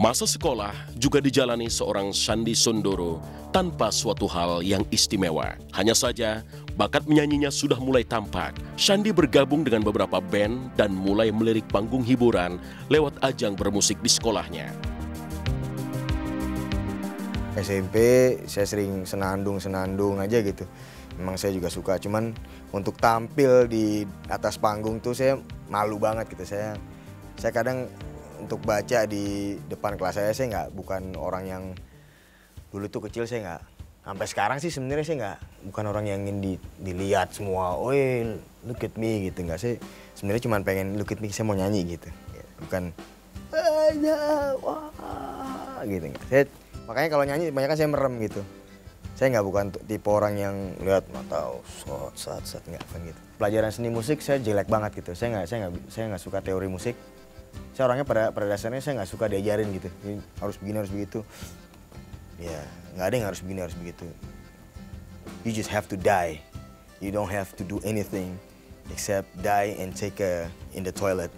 Masa sekolah juga dijalani seorang Sandy Sondoro tanpa suatu hal yang istimewa. Hanya saja, bakat menyanyinya sudah mulai tampak. Sandy bergabung dengan beberapa band dan mulai melirik panggung hiburan lewat ajang bermusik di sekolahnya. SMP saya sering senandung aja gitu. Memang saya juga suka, cuman untuk tampil di atas panggung tuh saya malu banget gitu. Saya kadang untuk baca di depan kelas saya bukan orang yang dulu tuh kecil, saya nggak, sampai sekarang sih sebenarnya saya bukan orang yang ingin dilihat semua, "Oi, look at me," gitu. Nggak, saya sebenarnya cuma pengen look at me, saya mau nyanyi gitu. Bukan wah gitu. Saya makanya kalau nyanyi kebanyakan saya merem gitu. Saya bukan tipe orang yang lihat mata sat nggak gitu. Pelajaran seni musik saya jelek banget gitu. Saya nggak suka teori musik. Saya orangnya pada dasarnya saya nggak suka diajarin gitu. Ini harus begini, harus begitu. Ya, nggak ada yang harus begini, harus begitu. You just have to die. You don't have to do anything except die and take a in the toilet.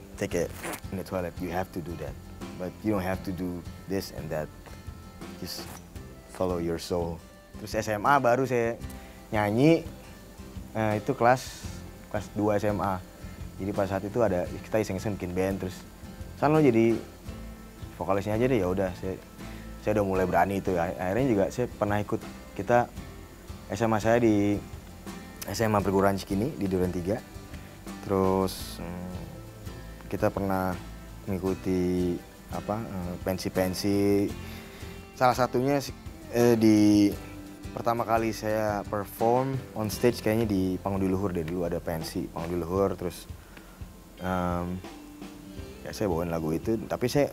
You have to do that. But you don't have to do this and that. Just follow your soul. Terus SMA baru saya nyanyi. Itu kelas 2 SMA. Jadi pada saat itu kita iseng-iseng bikin band, terus San lo jadi vokalisnya aja deh. Ya udah, saya udah mulai berani itu. Akhirnya juga saya pernah ikut, kita SMA saya di SMA Perguruan Cikini di Duren 3. Terus kita pernah mengikuti pensi-pensi. Salah satunya di pertama kali saya perform on stage kayaknya di Panggung di Luhur deh. Dulu ada pensi Panggung di Luhur, terus ya saya bawain lagu itu. Tapi saya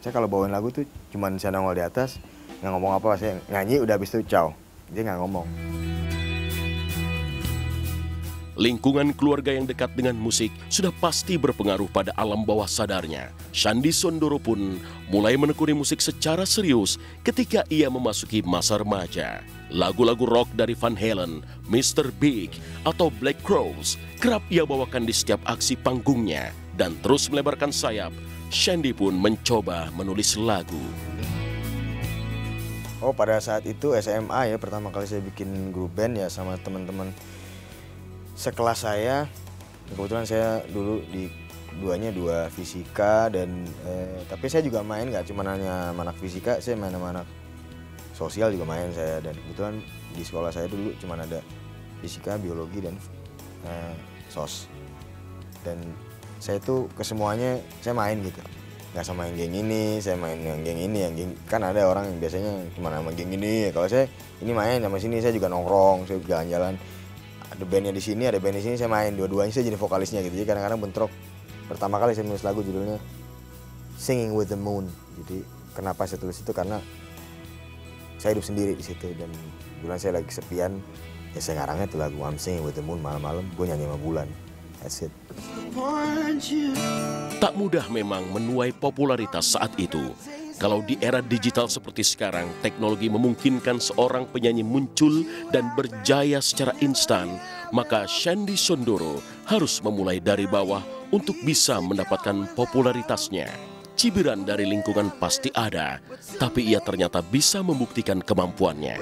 kalau bawain lagu tuh cuman saya nongol di atas, nggak ngomong apa, saya nyanyi udah, habis itu ciao, dia nggak ngomong. Lingkungan keluarga yang dekat dengan musik sudah pasti berpengaruh pada alam bawah sadarnya. Sandy Sondoro pun mulai menekuni musik secara serius ketika ia memasuki masa remaja. Lagu-lagu rock dari Van Halen, Mr. Big, atau Black Crowes kerap ia bawakan di setiap aksi panggungnya. Dan terus melebarkan sayap, Sandy pun mencoba menulis lagu. Oh, pada saat itu SMA ya, pertama kali saya bikin grup band ya sama teman-teman sekelas saya. Kebetulan saya dulu di dua fisika dan tapi saya juga main, nggak cuma hanya anak fisika, saya main sama anak sosial juga main saya. Dan kebetulan di sekolah saya dulu cuma ada fisika, biologi, dan sos. Dan saya tuh kesemuanya saya main gitu. Nggak sama yang geng ini, saya main yang geng ini, yang geng, kan ada orang yang biasanya cuma sama geng ini. Kalau saya ini main sama sini, saya juga nongkrong, saya jalan-jalan. Ada bandnya di sini, ada band di sini, saya main dua-duanya, saya jadi vokalisnya gitu. Jadi kadang-kadang bentrok. Pertama kali saya nulis lagu judulnya Singing with the Moon. Jadi kenapa saya tulis itu, karena saya hidup sendiri di situ dan bulan saya lagi kesepian. Ya saya ngarangnya itu lagu I'm Singing with the Moon, malam-malam gue nyanyi sama bulan. That's it. Tak mudah memang menuai popularitas saat itu. Kalau di era digital seperti sekarang, teknologi memungkinkan seorang penyanyi muncul dan berjaya secara instan, maka Sandy Sondoro harus memulai dari bawah untuk bisa mendapatkan popularitasnya. Cibiran dari lingkungan pasti ada, tapi ia ternyata bisa membuktikan kemampuannya.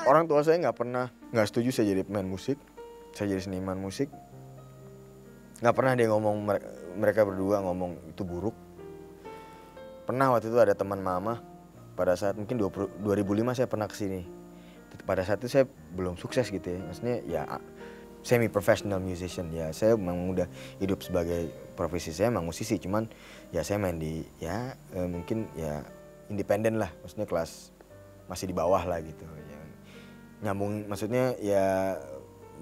Orang tua saya nggak setuju saya jadi pemain musik, saya jadi seniman musik. Nggak pernah dia ngomong, mereka berdua ngomong itu buruk. Pernah waktu itu ada teman mama, pada saat mungkin 2005 saya pernah kesini. Pada saat itu saya belum sukses gitu ya, maksudnya ya semi professional musician. Ya saya memang udah hidup sebagai profesi saya memang musisi, cuman ya saya main di mungkin ya independen lah, maksudnya kelas masih di bawah lah gitu. Ya, nyambung, maksudnya ya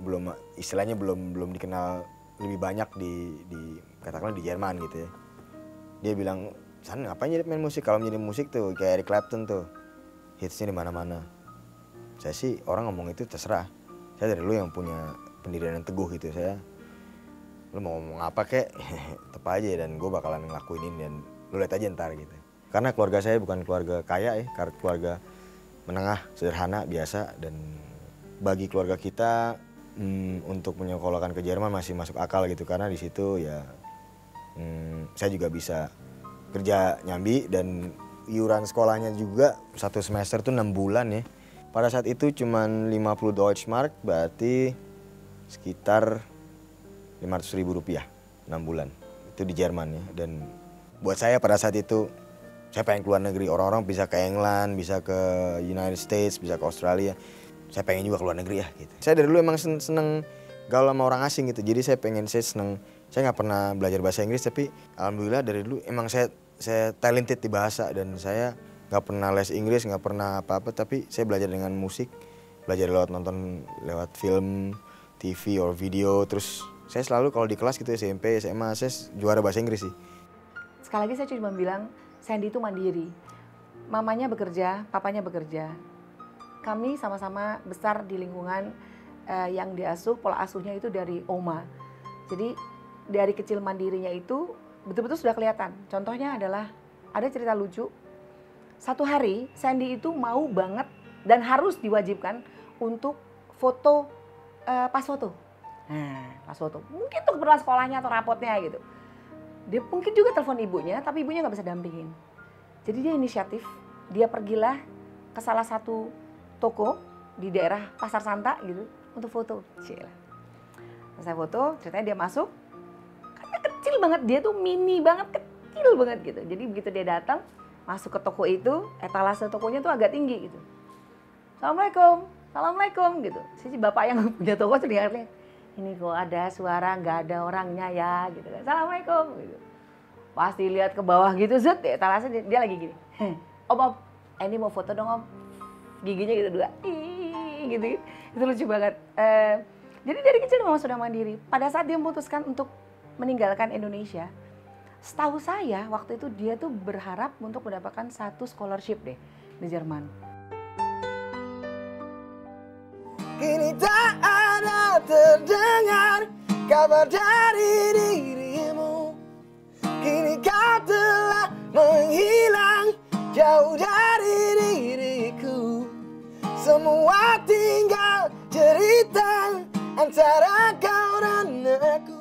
belum, istilahnya belum dikenal lebih banyak di katakanlah di Jerman gitu ya. Dia bilang, "San, ngapain jadi main musik? Kalau menjadi musik tuh kayak Eric Clapton tuh, hitsnya di mana-mana." Saya sih orang ngomong itu terserah. Saya dari dulu yang punya pendirian yang teguh gitu. Lu mau ngomong apa kek, tetep aja, dan gue bakalan ngelakuin ini, dan lu lihat aja ntar gitu. Karena keluarga saya bukan keluarga kaya ya, keluarga menengah, sederhana, biasa. Dan bagi keluarga kita untuk menyekolahkan ke Jerman masih masuk akal gitu, karena di situ ya Saya juga bisa kerja nyambi dan iuran sekolahnya juga satu semester tuh 6 bulan ya. Pada saat itu cuman 50 Deutschmark, berarti sekitar 500.000 rupiah 6 bulan. Itu di Jerman ya. Dan buat saya pada saat itu, saya pengen keluar negeri. Orang-orang bisa ke England, bisa ke United States, bisa ke Australia. Saya pengen juga keluar negeri ya gitu. Saya dari dulu emang seneng gaul sama orang asing gitu. Jadi saya seneng. Saya nggak pernah belajar bahasa Inggris, tapi alhamdulillah dari dulu emang saya talented di bahasa. Dan saya nggak pernah les Inggris, nggak pernah apa-apa, tapi saya belajar dengan musik. Belajar lewat film, TV, or video. Terus saya selalu kalau di kelas gitu SMP, SMA, saya juara bahasa Inggris sih. Sekali lagi saya cuma bilang, Sandy itu mandiri. Mamanya bekerja, papanya bekerja. Kami sama-sama besar di lingkungan yang diasuh, pola asuhnya itu dari oma. Jadi dari kecil mandirinya itu betul-betul sudah kelihatan. Contohnya adalah ada cerita lucu. Satu hari Sandy itu mau banget dan harus diwajibkan untuk foto pas foto. Nah, pas foto. Mungkin untuk keperluan sekolahnya atau rapotnya gitu. Dia mungkin juga telepon ibunya, tapi ibunya nggak bisa dampingin. Jadi dia inisiatif, dia pergilah ke salah satu toko di daerah Pasar Santa gitu untuk foto. Cila. Saya foto, ceritanya dia masuk, karena kecil banget, dia tuh mini banget, kecil banget gitu. Jadi begitu dia datang, masuk ke toko itu, etalase tokonya tuh agak tinggi gitu. Assalamualaikum gitu. Si bapak yang punya toko terlihatnya, ini kok ada suara nggak ada orangnya ya gitu kan. Assalamualaikum gitu. Pasti lihat ke bawah gitu, zet ya, etalase dia lagi gini. Om, ini mau foto dong om. Giginya gitu dua, gitu. Itu lucu banget. Jadi dari kecil memang sudah mandiri. Pada saat dia memutuskan untuk meninggalkan Indonesia, setahu saya waktu itu dia tuh berharap untuk mendapatkan satu scholarship deh di Jerman. Kini tak ada terdengar kabar dari dirimu. Kini kau telah menghilang jauh dari diriku. Semua tinggal cerita antara kau dan aku.